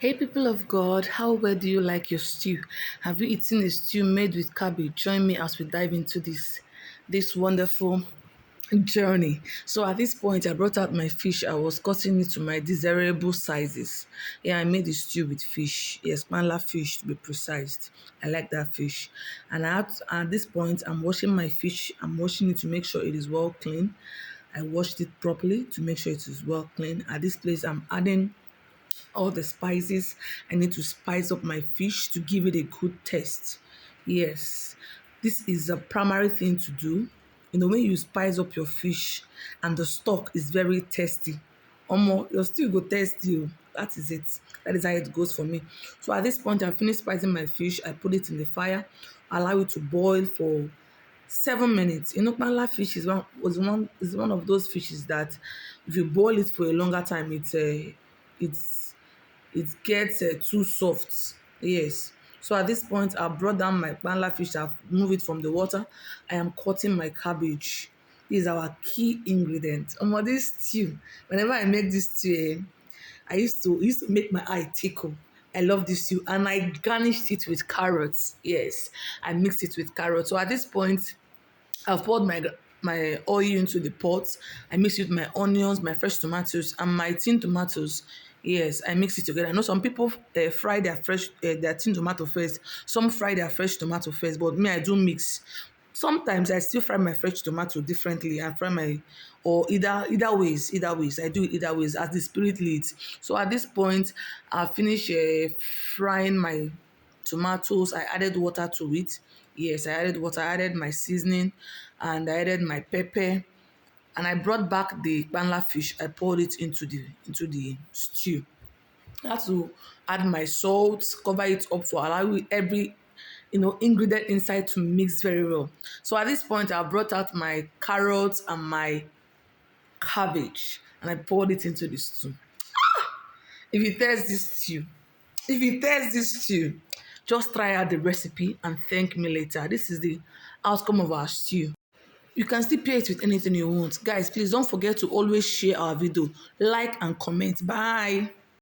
Hey people of God, how well do you like your stew? Have you eaten a stew made with cabbage? Join me as we dive into this wonderful journey. So at this point, I brought out my fish. I was cutting it to my desirable sizes. Yeah, I made a stew with fish. Yes, manla fish to be precise. I like that fish. And at this point, I'm washing my fish. I'm washing it to make sure it is well clean. I washed it properly to make sure it is well clean. At this place, I'm adding all the spices. I need to spice up my fish to give it a good taste. Yes, this is a primary thing to do. You know, when you spice up your fish and the stock is very tasty, your stew go tasty. That is it. That is how it goes for me. So at this point, I finished spicing my fish. I put it in the fire, allow it to boil for 7 minutes. You know, Bangla fish is one of those fishes that if you boil it for a longer time, it's it gets too soft. Yes. So at this point, I brought down my Bangla fish. I've moved it from the water. I am cutting my cabbage. This is our key ingredient. This stew. Whenever I make this stew, I used to make my eye tickle. I love this stew, and I garnished it with carrots. Yes, I mixed it with carrots. So at this point, I've poured my oil into the pot. I mix it with my onions, my fresh tomatoes, and my tin tomatoes. Yes, I mix it together. I know some people fry their tin tomato first. Some fry their fresh tomato first, but me, I do mix. Sometimes I still fry my fresh tomato differently and fry my or either ways. I do it either ways as the spirit leads. So at this point, I finish frying my tomatoes. I added water to it. Yes, I added water. I added my seasoning, and I added my pepper. And I brought back the panla fish. I poured it into the stew. I had to add my salt, cover it up for allowing every ingredient inside to mix very well. So at this point, I brought out my carrots and my cabbage, and I poured it into the stew. If you taste this stew, if you taste this stew, just try out the recipe and thank me later. This is the outcome of our stew. You can still pair it with anything you want. Guys, please don't forget to always share our video, like and comment. Bye.